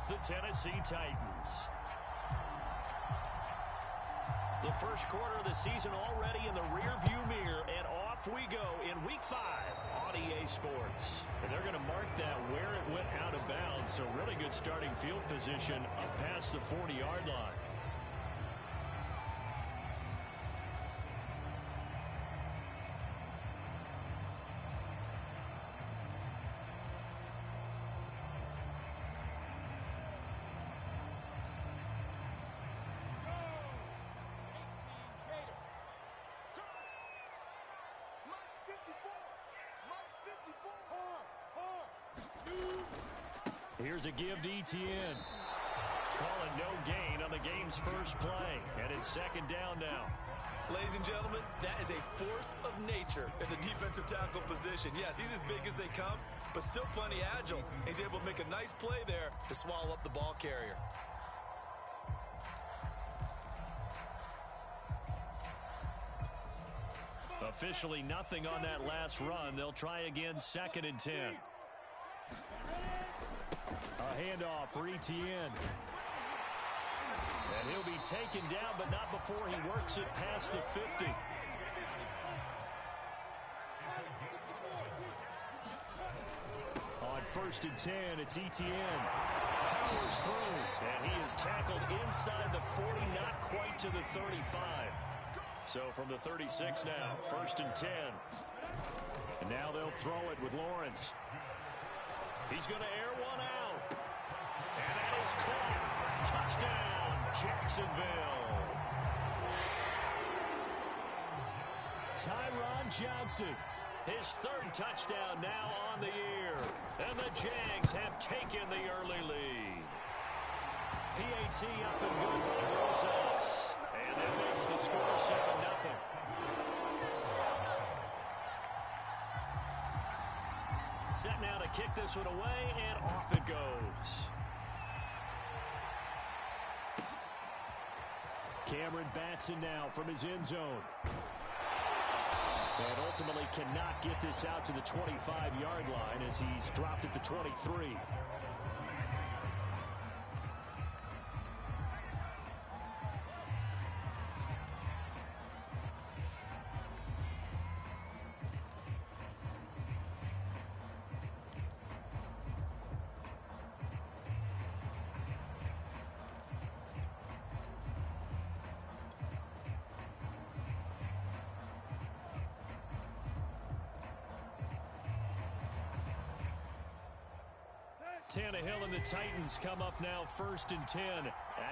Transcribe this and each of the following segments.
with the Tennessee Titans. The first quarter of the season already in the rearview mirror, and off we go in Week 5 on EA Sports. And they're going to mark that where it went out of bounds, so really good starting field position up past the 40-yard line. Here's a give to Etienne. Calling no gain on the game's first play. And it's second down now. Ladies and gentlemen, that is a force of nature in the defensive tackle position. Yes, he's as big as they come, but still plenty agile. He's able to make a nice play there to swallow up the ball carrier. Officially nothing on that last run. They'll try again, 2nd and 10. A handoff for Etienne. And he'll be taken down, but not before he works it past the 50. On 1st and 10, it's Etienne. Powers through, and he is tackled inside the 40, not quite to the 35. So from the 36 now, 1st and 10. And now they'll throw it with Lawrence. He's going to air one out. And that is caught. Touchdown, Jacksonville. Tyron Johnson, his 3rd touchdown now on the year. And the Jags have taken the early lead. PAT up and good by Rosas. And that makes the score 7-0. Set now to kick this one away, and off it goes. Cameron Batson now from his end zone. And ultimately cannot get this out to the 25-yard line as he's dropped at the 23. Tannehill and the Titans come up now 1st and 10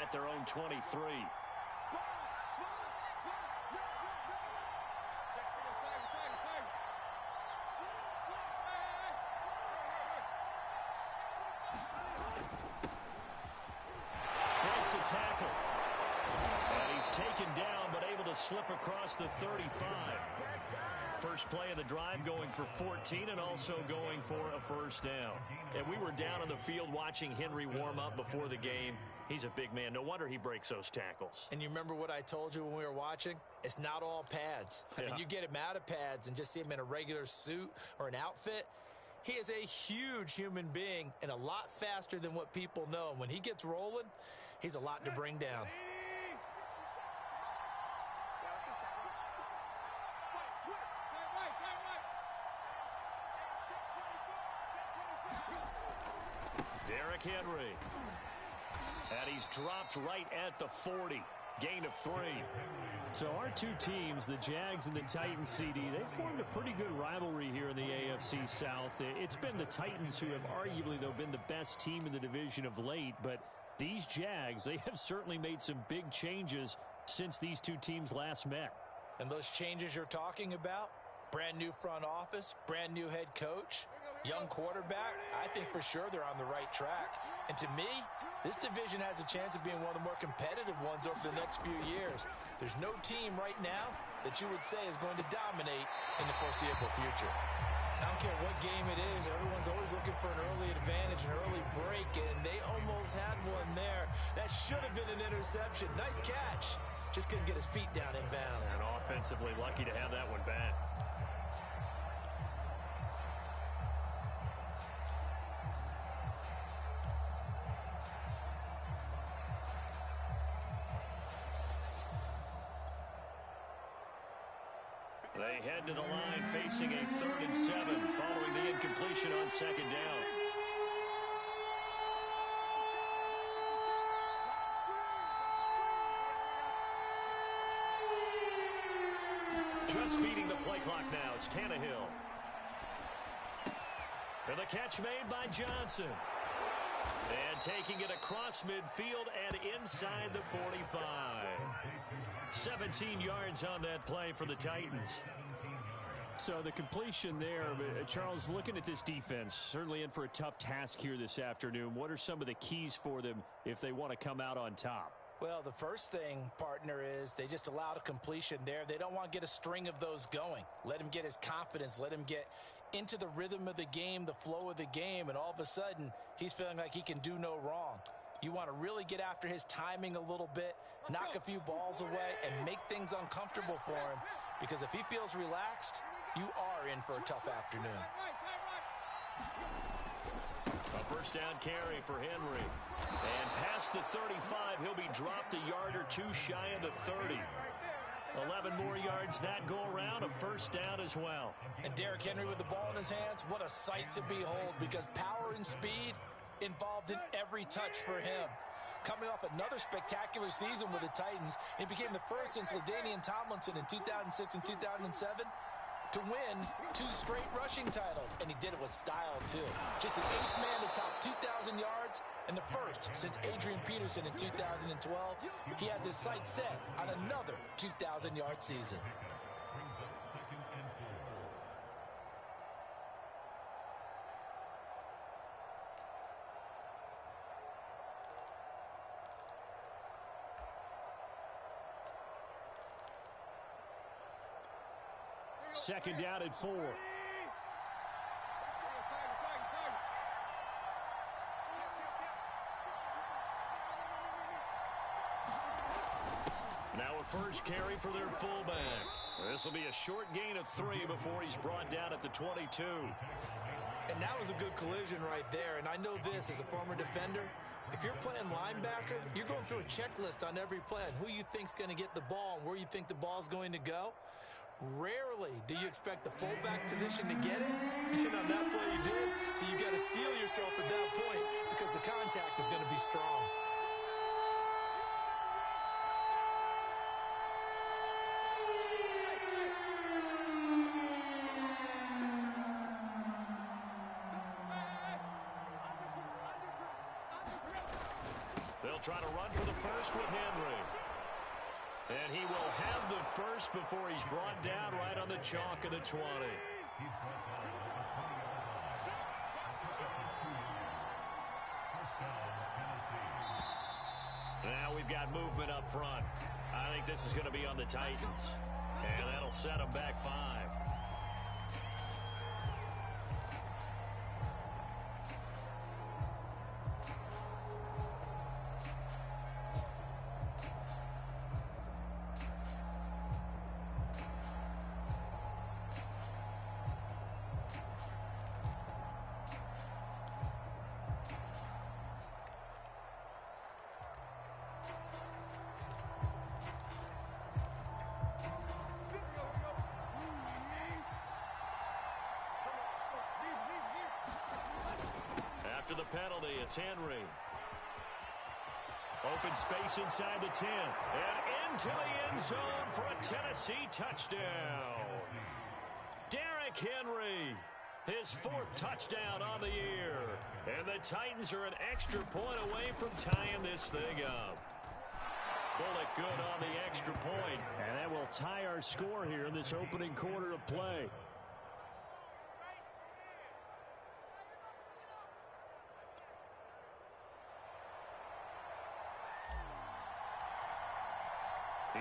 at their own 23. Breaks a tackle. And he's taken down but able to slip across the 35. First play of the drive going for 14 and also going for a 1st down. And we were down on the field watching Henry warm up before the game. He's a big man. No wonder he breaks those tackles. And you remember what I told you when we were watching? It's not all pads. I mean, you get him out of pads and just see him in a regular suit or an outfit. He is a huge human being and a lot faster than what people know. And when he gets rolling, he's a lot to bring down. Derrick Henry. And he's dropped right at the 40. Gain of 3. So our two teams, the Jags and the Titans, CD, they've formed a pretty good rivalry here in the AFC South. It's been the Titans who have arguably, though, been the best team in the division of late. But these Jags, they have certainly made some big changes since these two teams last met. And those changes you're talking about, brand new front office, brand new head coach, young quarterback, I think for sure they're on the right track. And to me, this division has a chance of being one of the more competitive ones over the next few years. There's no team right now that you would say is going to dominate in the foreseeable future. I don't care what game it is, everyone's always looking for an early advantage, an early break, and they almost had one there. That should have been an interception. Nice catch. Just couldn't get his feet down in bounds. And offensively lucky to have that one back. They head to the line facing a 3rd and 7 following the incompletion on 2nd down. Just beating the play clock now. It's Tannehill. And the catch made by Johnson. And taking it across midfield and inside the 45. 17 yards on that play for the Titans. So the completion there, Charles, looking at this defense, certainly in for a tough task here this afternoon. What are some of the keys for them if they want to come out on top? Well, the first thing, partner, is they just allowed a completion there. They don't want to get a string of those going. Let him get his confidence. Let him get into the rhythm of the game, the flow of the game, and all of a sudden, he's feeling like he can do no wrong. You want to really get after his timing a little bit, knock a few balls away, and make things uncomfortable for him, because if he feels relaxed, you are in for a tough afternoon. A first down carry for Henry. And past the 35, he'll be dropped a yard or two shy of the 30. 11 more yards that go around, a first down as well. And Derrick Henry with the ball in his hands, what a sight to behold, because power and speed involved in every touch for him. Coming off another spectacular season with the Titans, he became the first since LaDainian Tomlinson in 2006 and 2007 to win 2 straight rushing titles, and he did it with style too. Just the 8th man to top 2,000 yards, and the first since Adrian Peterson in 2012. He has his sights set on another 2,000-yard season. Second down at 4. Now a first carry for their fullback. This will be a short gain of 3 before he's brought down at the 22. And that was a good collision right there. And I know this as a former defender. If you're playing linebacker, you're going through a checklist on every play on who you think's going to get the ball and where you think the ball's going to go. Rarely do you expect the fullback position to get it, and on that play you did, so you got to steel yourself at that point because the contact is going to be strong. They'll try to run for the first with Henry. And he will have the first before he's brought down right on the chalk of the 20. Now we've got movement up front. I think this is going to be on the Titans. And that'll set them back 5. After the penalty, it's Henry. Open space inside the 10. And into the end zone for a Tennessee touchdown. Derrick Henry, his 4th touchdown on the year. And the Titans are an extra point away from tying this thing up. Bullet good on the extra point. And that will tie our score here in this opening quarter of play.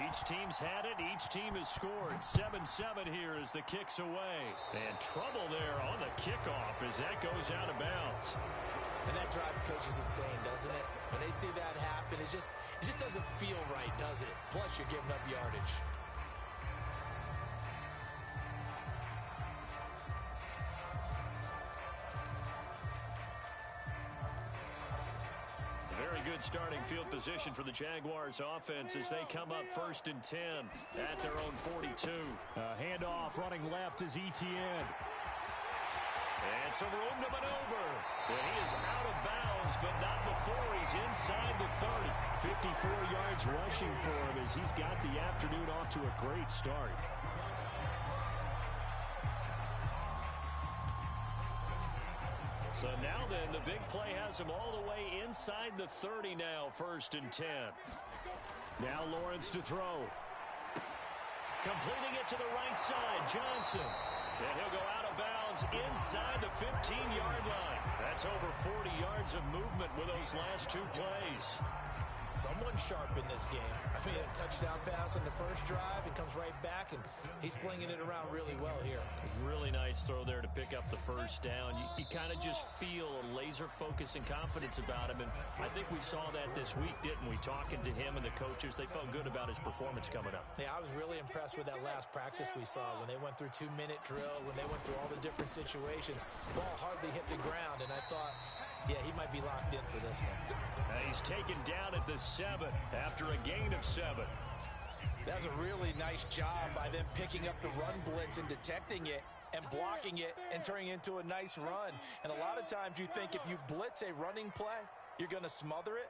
Each team's had it. Each team has scored. 7-7 here as the kick's away. And trouble there on the kickoff as that goes out of bounds. And that drives coaches insane, doesn't it? When they see that happen, it just doesn't feel right, does it? Plus, you're giving up yardage. Very good good starting field position for the Jaguars offense as they come up 1st and 10 at their own 42. Handoff running left is Etienne. And some room to maneuver. And he is out of bounds, but not before he's inside the 30. 54 yards rushing for him as he's got the afternoon off to a great start. So now then, the big play has him all the way inside the 30 now, 1st and 10. Now Lawrence to throw. Completing it to the right side, Johnson. And he'll go out of bounds inside the 15-yard line. That's over 40 yards of movement with those last 2 plays. Someone sharp in this game. I mean, a touchdown pass on the first drive and comes right back, and he's flinging it around really well here. Really nice throw there to pick up the first down. You kind of just feel a laser focus and confidence about him, and I think we saw that this week, didn't we? Talking to him and the coaches, they felt good about his performance coming up. Yeah, I was really impressed with that last practice we saw when they went through 2-minute drill, when they went through all the different situations. Ball hardly hit the ground, and I thought, yeah, he might be locked in for this one. He's taken down at the 7 after a gain of 7. That's a really nice job by them picking up the run blitz and detecting it and blocking it and turning it into a nice run. And a lot of times you think if you blitz a running play, you're going to smother it.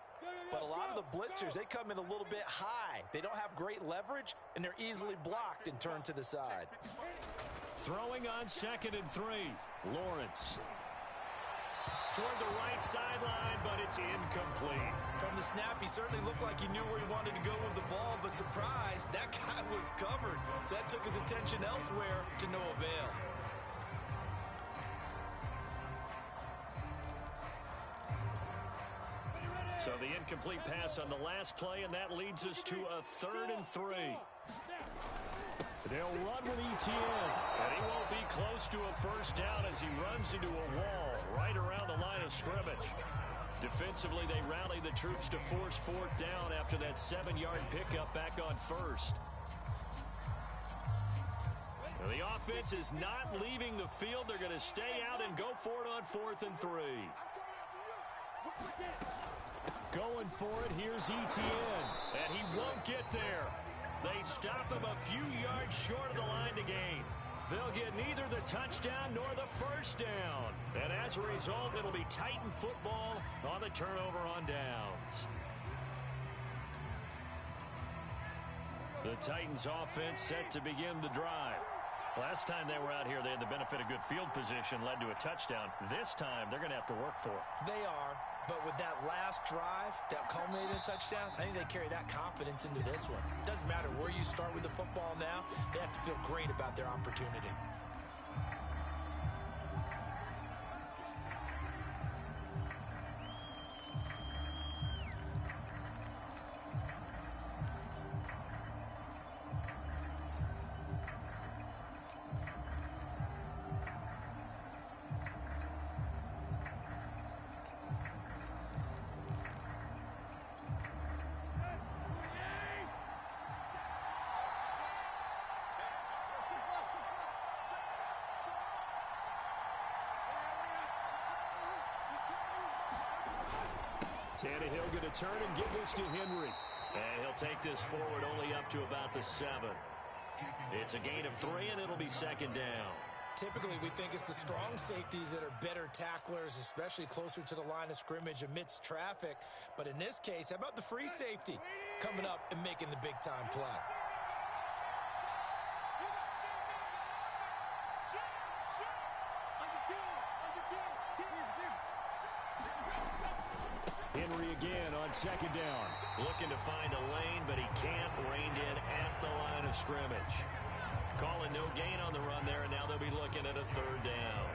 But a lot of the blitzers, they come in a little bit high. They don't have great leverage, and they're easily blocked and turned to the side. Throwing on 2nd and 3, Lawrence. Toward the right sideline, but it's incomplete. From the snap, he certainly looked like he knew where he wanted to go with the ball, but surprise, that guy was covered. So that took his attention elsewhere to no avail. So the incomplete pass on the last play, and that leads us to a 3rd and 3. They'll run with Etienne. And he won't be close to a first down as he runs into a wall right around the line of scrimmage. Defensively, they rally the troops to force 4th down after that 7-yard pickup back on 1st. Now, the offense is not leaving the field. They're going to stay out and go for it on 4th and 3. Going for it, here's Etienne. And he won't get there. They stop him a few yards short of the line to gain. They'll get neither the touchdown nor the first down. And as a result, it'll be Titan football on the turnover on downs. The Titans offense set to begin the drive. Last time they were out here, they had the benefit of good field position, led to a touchdown. This time, they're going to have to work for it. They are, but with that last drive, that culminated in a touchdown, I think they carry that confidence into this one. Doesn't matter where you start with the football now, they have to feel great about their opportunity. Tannehill going to turn and give this to Henry. And he'll take this forward only up to about the 7. It's a gain of 3, and it'll be 2nd down. Typically, we think it's the strong safeties that are better tacklers, especially closer to the line of scrimmage amidst traffic. But in this case, how about the free safety coming up and making the big-time play? Henry again on 2nd down. Looking to find a lane, but he can't. Reined in at the line of scrimmage. Calling no gain on the run there, and now they'll be looking at a 3rd down.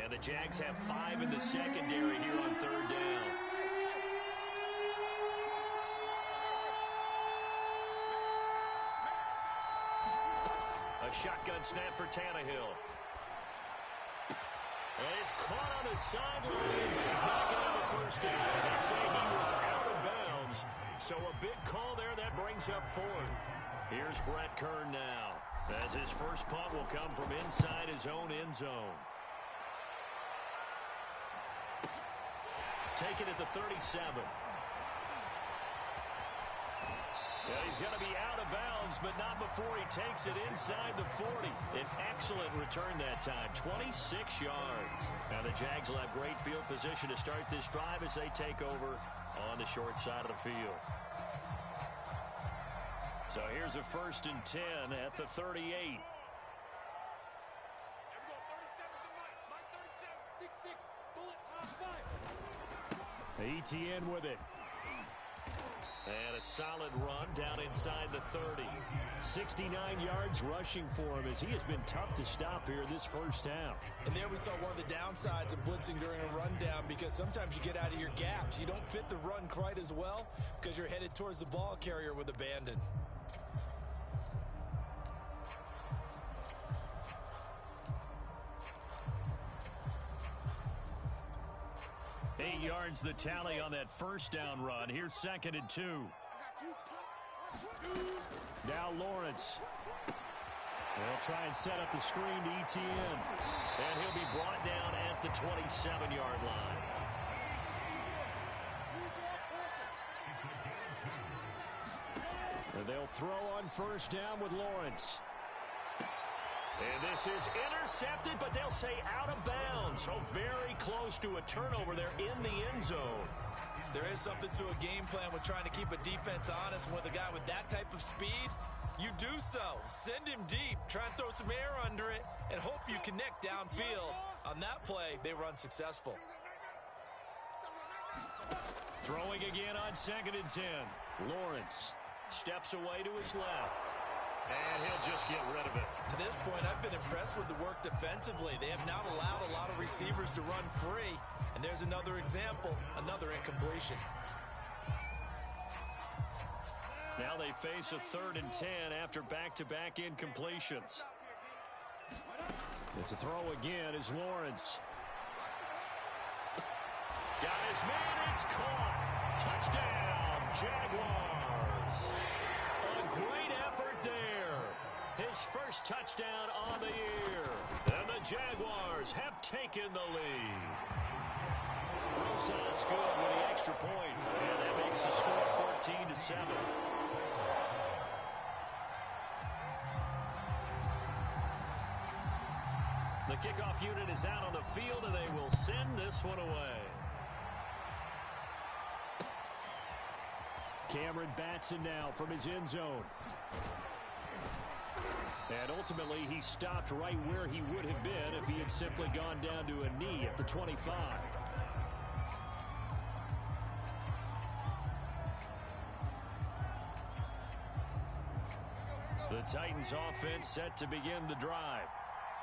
And the Jags have 5 in the secondary here on 3rd down. A shotgun snap for Tannehill. And he's caught on the sideline. He's not going to have a first down. They say he was out of bounds. So a big call there. That brings up fourth. Here's Brett Kern now, as his first punt will come from inside his own end zone. Take it at the 37. Yeah, he's going to be out of bounds, but not before he takes it inside the 40. An excellent return that time, 26 yards. Now the Jags will have great field position to start this drive as they take over on the short side of the field. So here's a 1st and 10 at the 38. ETN with it. And a solid run down inside the 30. 69 yards rushing for him as he has been tough to stop here this first half. And there we saw one of the downsides of blitzing during a rundown, because sometimes you get out of your gaps. You don't fit the run quite as well because you're headed towards the ball carrier with abandon. 8 yards the tally on that first down run. Here's 2nd and 2. Now Lawrence. They'll try and set up the screen to ETN. And he'll be brought down at the 27-yard line. And they'll throw on first down with Lawrence. And this is intercepted, but they'll say out of bounds. So very close to a turnover there in the end zone. There is something to a game plan with trying to keep a defense honest. With a guy with that type of speed, you do so. Send him deep. Try and throw some air under it and hope you connect downfield. On that play, they were unsuccessful. Throwing again on 2nd and 10. Lawrence steps away to his left. And he'll just get rid of it. To this point, I've been impressed with the work defensively. They have not allowed a lot of receivers to run free. And there's another example, another incompletion. Now they face a 3rd and 10 after back-to-back incompletions. And to throw again is Lawrence. Got his man, it's caught. Touchdown, Jaguars. A great effort there. His first touchdown on the year. And the Jaguars have taken the lead. Rosas good with the extra point. And that makes the score 14-7. The kickoff unit is out on the field, and they will send this one away. Cameron Batson now from his end zone. And ultimately, he stopped right where he would have been if he had simply gone down to a knee at the 25. The Titans offense set to begin the drive.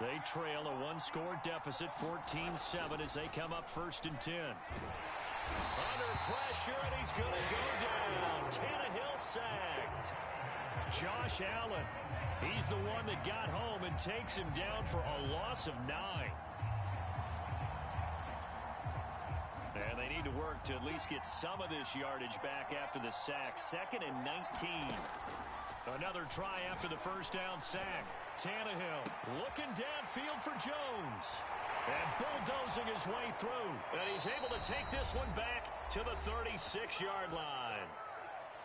They trail a one-score deficit, 14-7, as they come up 1st and 10. Under pressure, and he's going to go down. Tannehill sacked. Josh Allen, he's the one that got home and takes him down for a loss of 9. And they need to work to at least get some of this yardage back after the sack. 2nd and 19. Another try after the first down sack. Tannehill looking downfield for Jones. And bulldozing his way through. And he's able to take this one back to the 36-yard line.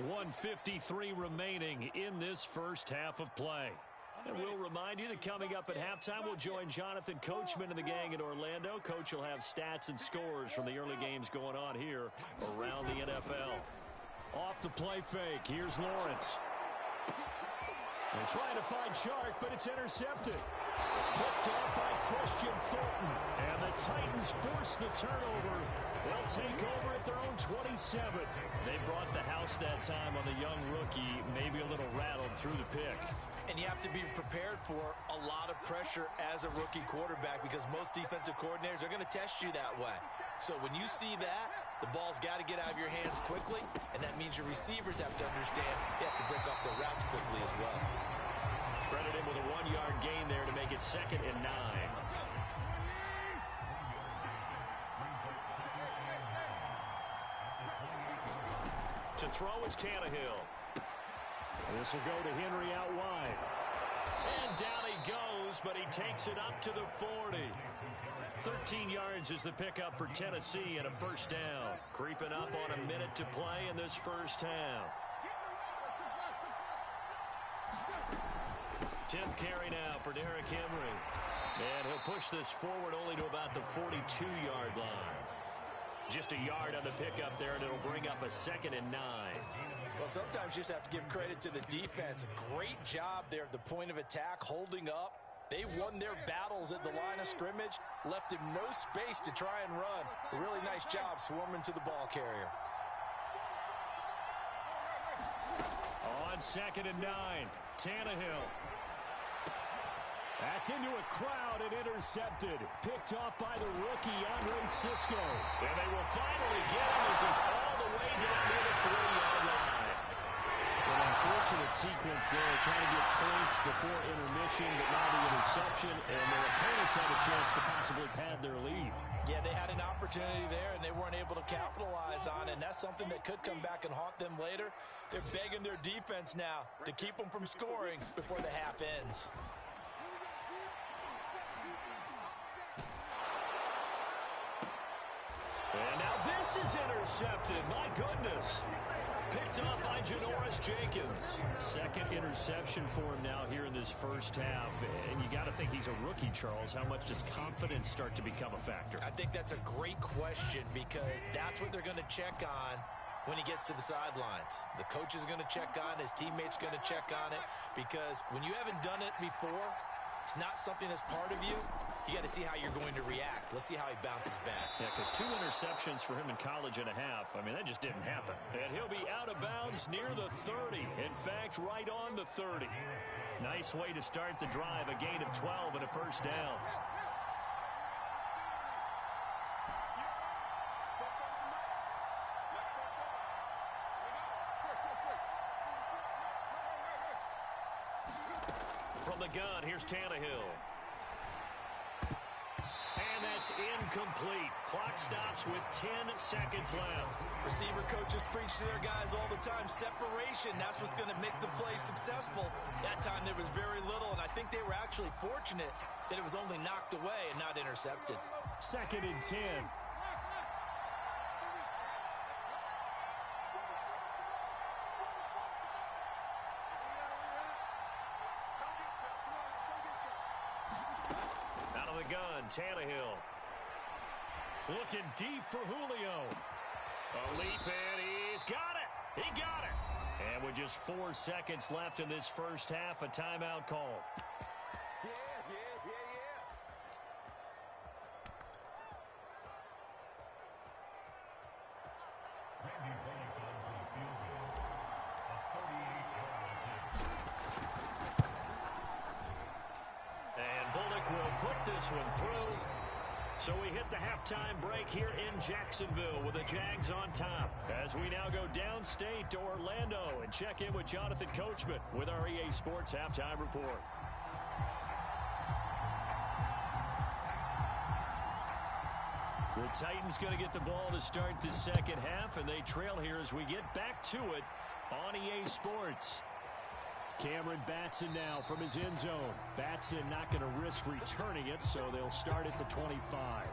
1:53 remaining in this first half of play. And we'll remind you that coming up at halftime, we'll join Jonathan Coachman and the gang in Orlando. Coach will have stats and scores from the early games going on here around the NFL. Off the play fake, here's Lawrence. They're trying to find Chark, but it's intercepted. Picked up by Christian Fulton. And the Titans force the turnover. They'll take over at their own 27. They brought the house that time on the young rookie, maybe a little rattled through the pick. And you have to be prepared for a lot of pressure as a rookie quarterback, because most defensive coordinators are going to test you that way. So when you see that, the ball's got to get out of your hands quickly, and that means your receivers have to understand they have to break off their routes quickly as well. Credit him with a 1-yard gain there to make it 2nd and 9. To throw is Tannehill. This will go to Henry out wide. And down he goes, but he takes it up to the 40. 13 yards is the pickup for Tennessee and a first down. Creeping up on a minute to play in this first half. 10th carry now for Derrick Henry. And he'll push this forward only to about the 42-yard line. Just a yard on the pickup there, and it'll bring up a 2nd and 9. Well, sometimes you just have to give credit to the defense. Great job there at the point of attack, holding up. They won their battles at the line of scrimmage, left him no space to try and run. A really nice job swarming to the ball carrier. On 2nd and 9, Tannehill. That's into a crowd and intercepted. Picked off by the rookie, Andre Cisco. And they will finally get him as he's all the way down near the 40-yard line. An unfortunate sequence there, trying to get points before intermission, but now the interception, and their opponents had a chance to possibly pad their lead. Yeah, they had an opportunity there, and they weren't able to capitalize on it, and that's something that could come back and haunt them later. They're begging their defense now to keep them from scoring before the half ends. And now this is intercepted. My goodness. Picked up by Janoris Jenkins. 2nd interception for him now here in this first half. And you got to think he's a rookie, Charles. How much does confidence start to become a factor? I think that's a great question because that's what they're going to check on when he gets to the sidelines. The coach is going to check on it. His teammates going to check on it because when you haven't done it before, it's not something that's part of you. You got to see how you're going to react. Let's see how he bounces back. Yeah, because 2 interceptions for him in college and a half. I mean, that just didn't happen. And he'll be out of bounds near the 30. In fact, right on the 30. Nice way to start the drive. A gain of 12 and a first down. From the gun, here's Tannehill. And that's incomplete. Clock stops with 10 seconds left. Receiver coaches preach to their guys all the time. Separation, that's what's going to make the play successful. That time there was very little, and I think they were actually fortunate that it was only knocked away and not intercepted. 2nd and 10. Out of the gun, Tannehill. Looking deep for Julio. A leap, and he's got it. He got it. And with just 4 seconds left in this first half, a timeout call. And Bullock will put this one through. So we hit the halftime break here in Jacksonville with the Jags on top. As we now go downstate to Orlando and check in with Jonathan Coachman with our EA Sports Halftime Report. The Titans going to get the ball to start the second half, and they trail here as we get back to it on EA Sports. Cameron Batson now from his end zone. Batson not going to risk returning it, so they'll start at the 25.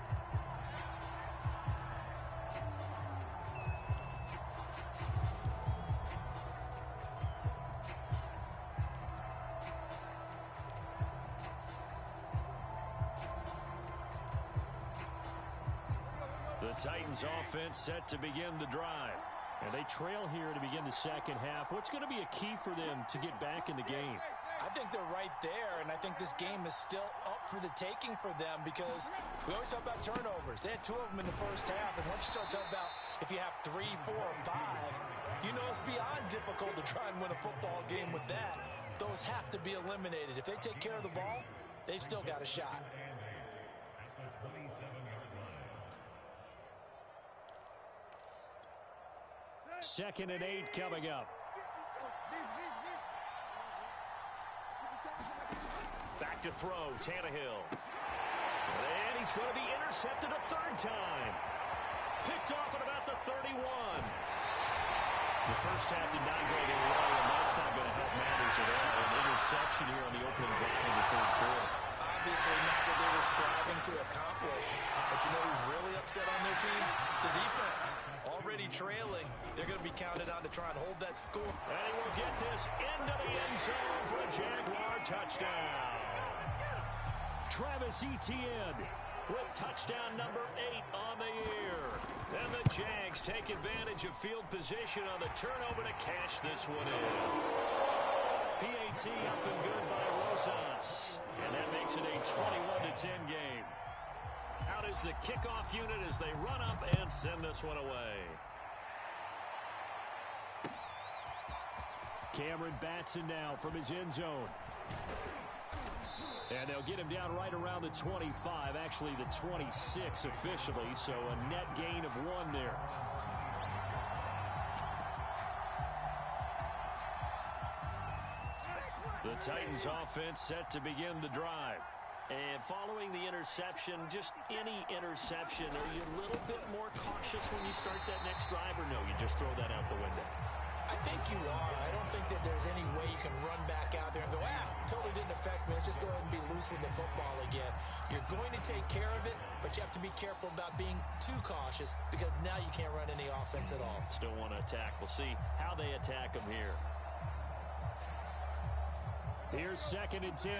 The Titans offense set to begin the drive. And they trail here to begin the second half. What's going to be a key for them to get back in the game? I think they're right there, and I think this game is still up for the taking for them because we always talk about turnovers. They had 2 of them in the first half, and once you start talking about if you have 3, 4, or 5, you know it's beyond difficult to try and win a football game with that. Those have to be eliminated. If they take care of the ball, they've still got a shot. Second and 8 coming up. Back to throw, Tannehill. And he's going to be intercepted a 3rd time. Picked off at about the 31. The first half did not go their way, and that's not going to help matters at all. An interception here on the opening drive in the third quarter. Obviously not what they were striving to accomplish. But you know who's really upset on their team? The defense. Already trailing. They're going to be counted on to try and hold that score. And he will get this into the end zone for a Jaguar touchdown. Travis Etienne with touchdown number 8 on the year. And the Jags take advantage of field position on the turnover to cash this one in. PAT up and good by Rosas. And that makes it a 21-10 game. Out is the kickoff unit as they run up and send this one away. Cameron Batson now from his end zone. And they'll get him down right around the 25, actually the 26 officially, so a net gain of 1 there. The Titans offense set to begin the drive. And following the interception, just any interception, are you a little bit more cautious when you start that next drive, or no, you just throw that out the window? I think you are. I don't think that there's any way you can run back out there and go, totally didn't affect me. Let's just go ahead and be loose with the football again. You're going to take care of it, but you have to be careful about being too cautious because now you can't run any offense at all. Still want to attack. We'll see how they attack them here. Here's 2nd and 10.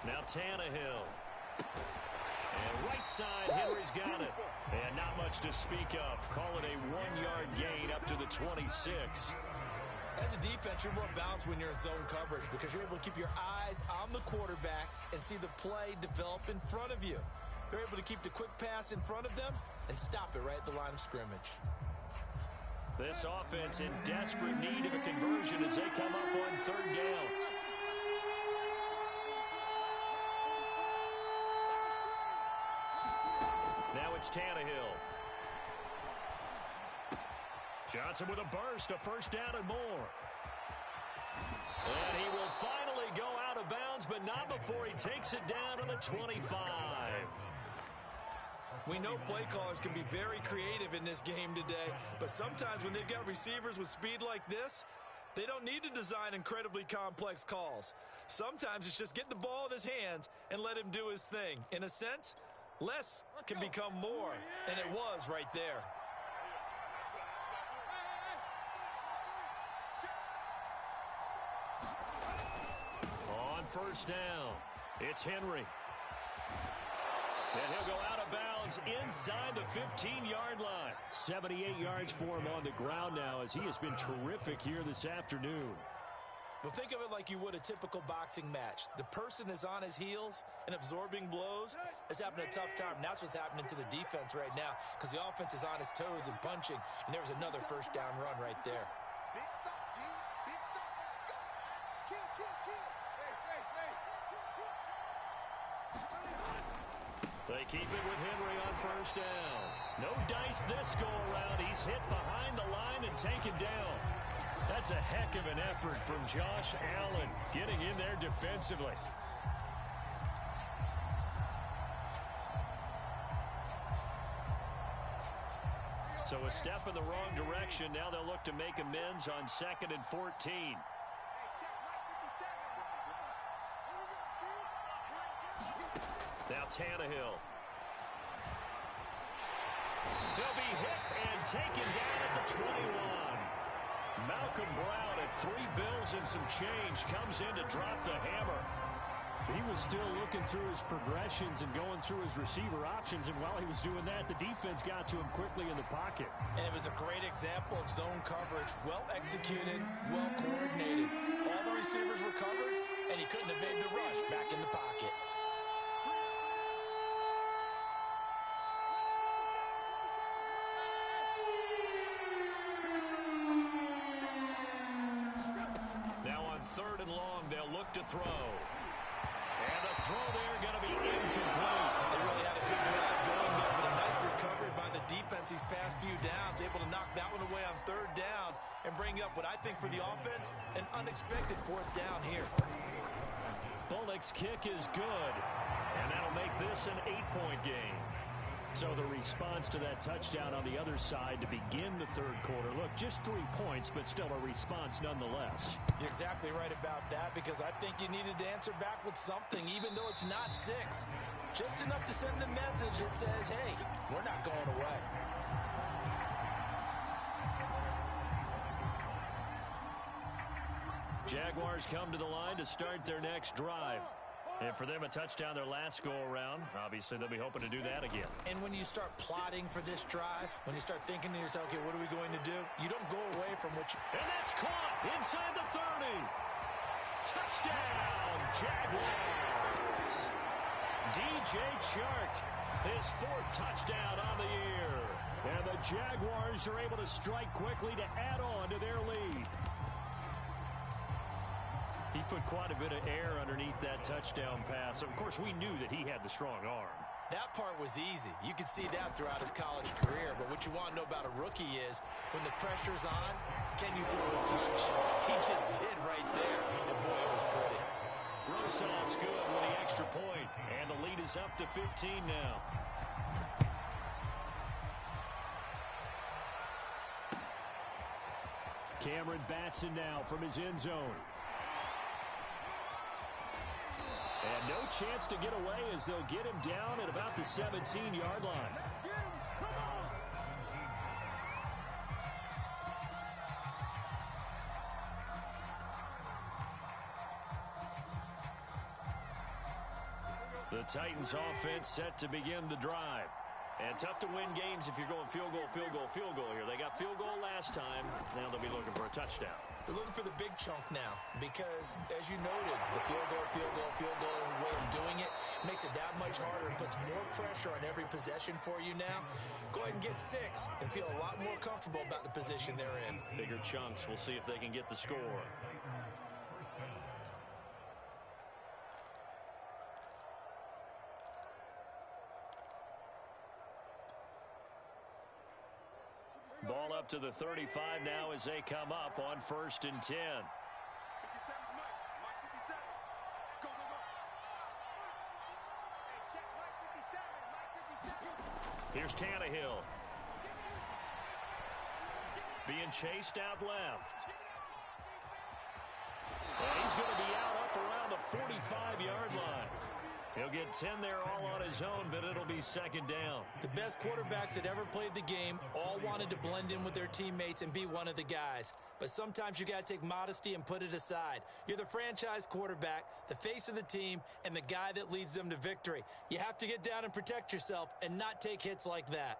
Now Tannehill. And right side, Henry's got it. And not much to speak of. Call it a 1-yard gain up to the 26. As a defense, you're more balanced when you're in zone coverage because you're able to keep your eyes on the quarterback and see the play develop in front of you. They're able to keep the quick pass in front of them and stop it right at the line of scrimmage. This offense in desperate need of a conversion as they come up on 3rd down. Now it's Tannehill. Johnson with a burst, a 1st down and more. And he will finally go out of bounds, but not before he takes it down to the 25. We know play callers can be very creative in this game today, but sometimes when they've got receivers with speed like this, they don't need to design incredibly complex calls. Sometimes it's just get the ball in his hands and let him do his thing. In a sense, less can become more, and it was right there. On 1st down, it's Henry. And he'll go out of bounds inside the 15-yard line. 78 yards for him on the ground now as he has been terrific here this afternoon. Well, think of it like you would a typical boxing match. The person is on his heels and absorbing blows is having a tough time. And that's what's happening to the defense right now because the offense is on his toes and punching. And there was another 1st down run right there. They keep it with Henry on 1st down. No dice this go around. He's hit behind the line and taken down. That's a heck of an effort from Josh Allen getting in there defensively. So a step in the wrong direction. Now they'll look to make amends on 2nd and 14. Now Tannehill. He'll be hit and taken down at the 21. Malcolm Brown at 3 bills and some change comes in to drop the hammer. He was still looking through his progressions and going through his receiver options, and while he was doing that, the defense got to him quickly in the pocket. And it was a great example of zone coverage. Well executed, well coordinated. All the receivers were covered, and he couldn't evade the rush back in the pocket. Now on 3rd and long, they'll look to throw. And the throw there going to be incomplete. They really had a good drive going there, but a nice recovery by the defense these past few downs, able to knock that one away on 3rd down and bring up what I think for the offense, an unexpected 4th down here. Bullock's kick is good, and that'll That'll make this an 8-point game. So the response to that touchdown on the other side to begin the third quarter. Look, just 3 points, but still a response nonetheless. You're exactly right about that, because I think you needed to answer back with something, even though it's not 6. Just enough to send the message that says, hey, we're not going away. Jaguars come to the line to start their next drive. And for them, a touchdown their last go-around. Obviously, they'll be hoping to do that again. And when you start plotting for this drive, when you start thinking to yourself, okay, what are we going to do? You don't go away from what you... And that's caught inside the 30. Touchdown, Jaguars. DJ Chark, his 4th touchdown on the year. And the Jaguars are able to strike quickly to add on to their lead. He put quite a bit of air underneath that touchdown pass. Of course, we knew that he had the strong arm. That part was easy. You could see that throughout his college career. But what you want to know about a rookie is when the pressure's on, can you throw a touch? He just did right there. And boy, it was pretty. Rosas good with the extra point. And the lead is up to 15 now. Cameron Batson now from his end zone. And no chance to get away as they'll get him down at about the 17-yard line. The Titans offense set to begin the drive. And tough to win games if you're going field goal, field goal, field goal here. They got field goal last time. Now they'll be looking for a touchdown. They're looking for the big chunk now because, as you noted, the field goal way of doing it makes it that much harder and puts more pressure on every possession for you now. Go ahead and get 6 and feel a lot more comfortable about the position they're in. Bigger chunks. We'll see if they can get the score. Ball up to the 35 now as they come up on 1st and 10. Here's Tannehill. Being chased out left. And he's going to be out up around the 45-yard line. He'll get 10 there all on his own, but it'll be 2nd down. The best quarterbacks that ever played the game all wanted to blend in with their teammates and be one of the guys. But sometimes you got to take modesty and put it aside. You're the franchise quarterback, the face of the team, and the guy that leads them to victory. You have to get down and protect yourself and not take hits like that.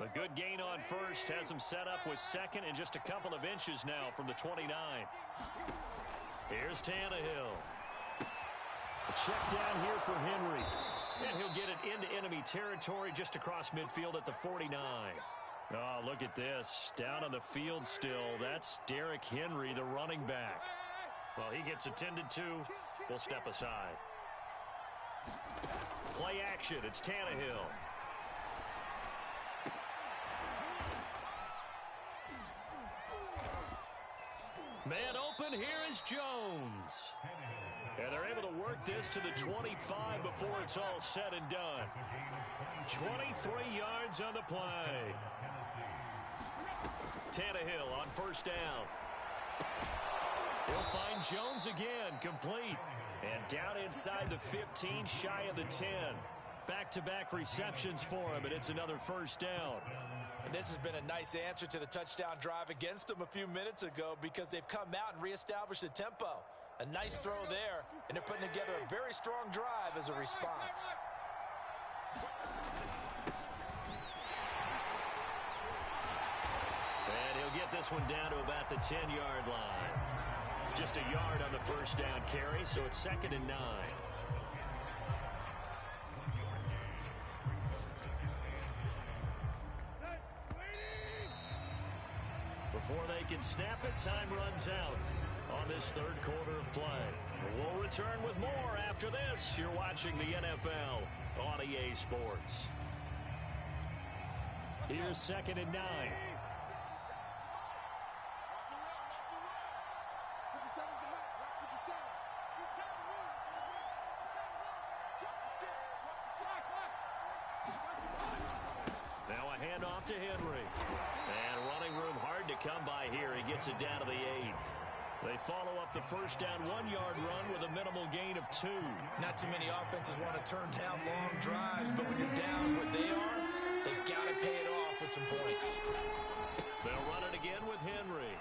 A good gain on 1st has him set up with 2nd and just a couple of inches now from the 29. Here's Tannehill. A check down here for Henry. And he'll get it into enemy territory just across midfield at the 49. Oh, look at this. Down on the field still. That's Derrick Henry, the running back. Well, he gets attended to. We'll step aside. Play action. It's Tannehill. Man open, here is Jones. And they're able to work this to the 25 before it's all said and done. 23 yards on the play. Tannehill on 1st down. He'll find Jones again, complete. And down inside the 15, shy of the 10. Back-to-back receptions for him, and it's another 1st down. And this has been a nice answer to the touchdown drive against them a few minutes ago because they've come out and reestablished the tempo. A nice throw there, and they're putting together a very strong drive as a response. And he'll get this one down to about the 10-yard line. Just a yard on the 1st down carry, so it's 2nd and 9. Before they can snap it, time runs out on this 3rd quarter of play. We'll return with more after this. You're watching the NFL on EA Sports. Here's 2nd and 9. Now a handoff to Henry. And running room hard to come by here. He gets it down to the 8. They follow up the first down 1-yard run with a minimal gain of 2. Not too many offenses want to turn down long drives, but when you're down what they are, they've got to pay it off with some points. They'll run it again with Henry.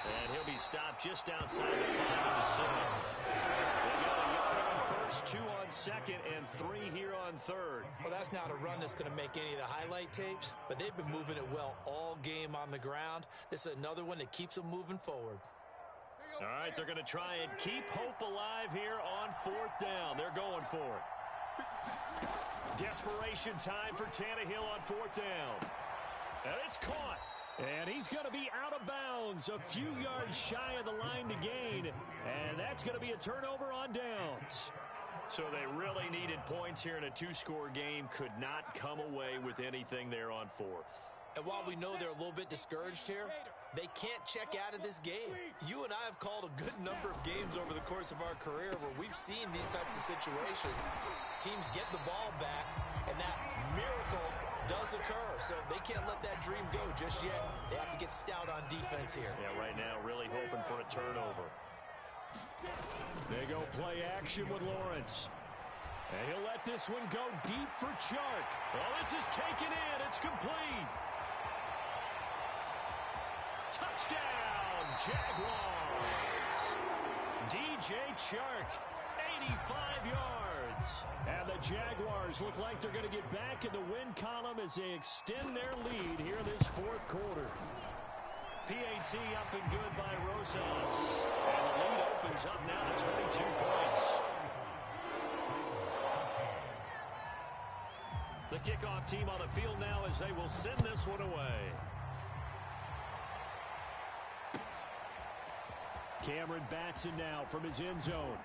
And he'll be stopped just outside the 5 of the 6. They got a yard on first, 2 on second, and 3 here on third. Well, that's not a run that's going to make any of the highlight tapes, but they've been moving it well all game on the ground. This is another one that keeps them moving forward. All right, they're going to try and keep hope alive here on 4th down. They're going for it. Desperation time for Tannehill on 4th down. And it's caught. And he's going to be out of bounds, a few yards shy of the line to gain. And that's going to be a turnover on downs. So they really needed points here in a 2-score game. Could not come away with anything there on 4th. And while we know they're a little bit discouraged here, they can't check out of this game. You and I have called a good number of games over the course of our career where we've seen these types of situations. Teams get the ball back, and that miracle does occur. So they can't let that dream go just yet. They have to get stout on defense here. Yeah, right now really hoping for a turnover. They go play action with Lawrence. And he'll let this one go deep for Chark. Well, this is taken in. It's complete. Touchdown, Jaguars. DJ Chark, 85 yards. And the Jaguars look like they're going to get back in the win column as they extend their lead here this 4th quarter. PAT up and good by Rosas. And the lead opens up now to 22 points. The kickoff team on the field now as they will send this one away. Cameron Batson now from his end zone.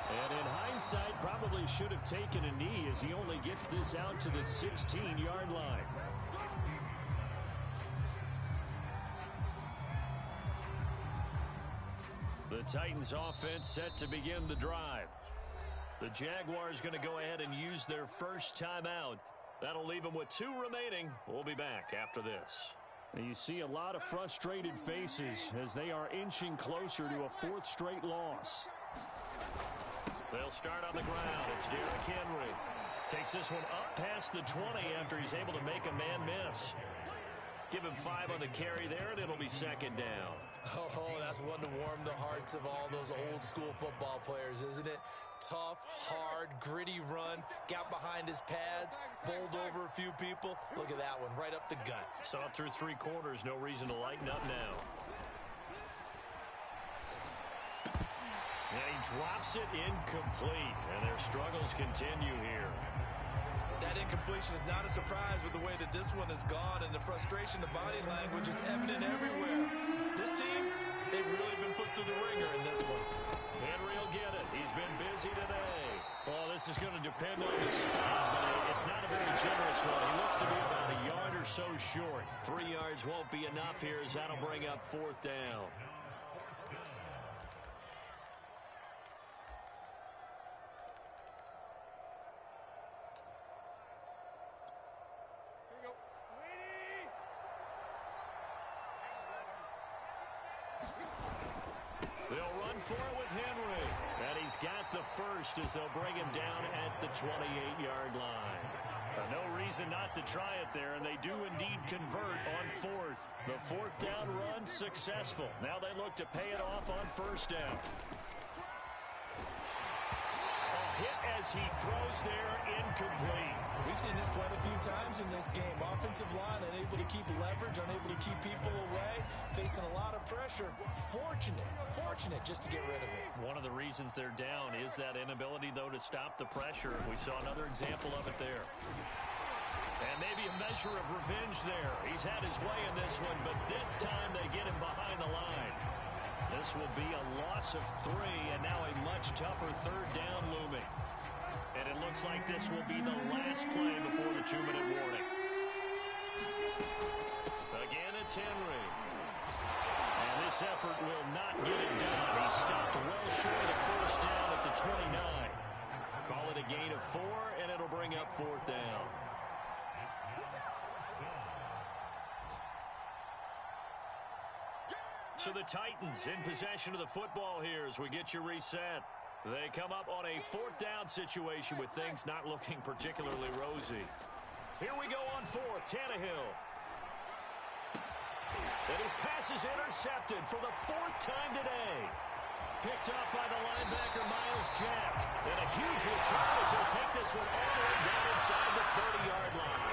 And in hindsight, probably should have taken a knee as he only gets this out to the 16-yard line. The Titans offense set to begin the drive. The Jaguars going to go ahead and use their first timeout. That'll leave them with 2 remaining. We'll be back after this. You see a lot of frustrated faces as they are inching closer to a 4th straight loss. They'll start on the ground. It's Derrick Henry. Takes this one up past the 20 after he's able to make a man miss. Give him 5 on the carry there, and it'll be 2nd down. Oh, that's one to warm the hearts of all those old school football players, isn't it? Tough, hard, gritty run, got behind his pads, bowled over a few people. Look at that one, right up the gut. Saw it through 3 quarters, no reason to lighten up now. And he drops it incomplete, and their struggles continue here. That incompletion is not a surprise with the way that this one has gone, and the frustration, the body language is evident everywhere. This team, they've really been put through the ringer in this one. Henry will get it. He's been busy today. Well, this is going to depend on the spot, but it's not a very generous one. He looks to be about a yard or so short. 3 yards won't be enough here as that'll bring up 4th down. They'll run for it with Henry. And he's got the first as they'll bring him down at the 28-yard line. No reason not to try it there, and they do indeed convert on 4th. The 4th down run successful. Now they look to pay it off on 1st down. A hit as he throws there, incomplete. We've seen this quite a few times in this game. Offensive line unable to keep leverage, unable to keep people away, facing a lot of pressure. Fortunate just to get rid of it. One of the reasons they're down is that inability, though, to stop the pressure. We saw another example of it there. And maybe a measure of revenge there. He's had his way in this one, but this time they get him behind the line. This will be a loss of 3, and now a much tougher 3rd down looming. And it looks like this will be the last play before the 2-minute warning. Henry. And this effort will not get it done. He stopped well short of the first down at the 29. Call it a gain of 4, and it'll bring up 4th down. So the Titans in possession of the football here as we get you reset. They come up on a 4th down situation with things not looking particularly rosy. Here we go on 4th, Tannehill. And his pass is intercepted for the 4th time today. Picked up by the linebacker, Miles Jack. And a huge return as he'll take this one all the way down inside the 30-yard line.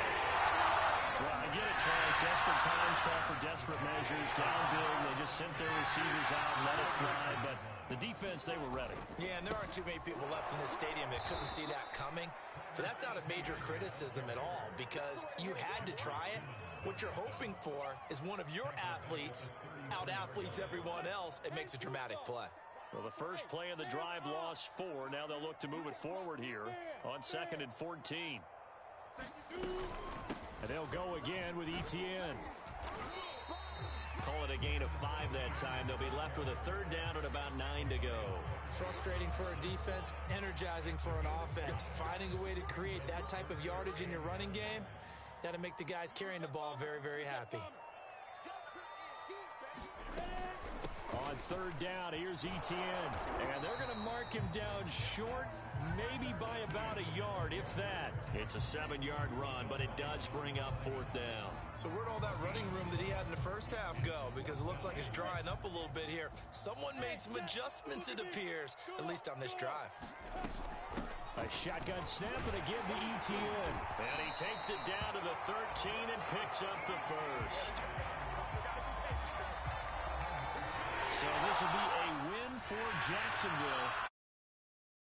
Well, I get it, Charles. Desperate times call for desperate measures. Down big, they just sent their receivers out and let it fly. But the defense, they were ready. Yeah, and there aren't too many people left in this stadium that couldn't see that coming. But that's not a major criticism at all because you had to try it. What you're hoping for is one of your athletes out-athletes everyone else and makes a dramatic play. Well, the first play of the drive lost 4. Now they'll look to move it forward here on 2nd and 14. And they'll go again with Etienne. Call it a gain of 5 that time. They'll be left with a 3rd down and about 9 to go. Frustrating for a defense, energizing for an offense. Finding a way to create that type of yardage in your running game, that'll make the guys carrying the ball very, very happy. On 3rd down, here's Etienne. And they're going to mark him down short, maybe by about a yard, if that. It's a 7-yard run, but it does bring up 4th down. So where'd all that running room that he had in the first half go? Because it looks like it's drying up a little bit here. Someone made some adjustments, it appears, at least on this drive. A shotgun snap and a give to Etienne. And he takes it down to the 13 and picks up the first. So this will be a win for Jacksonville.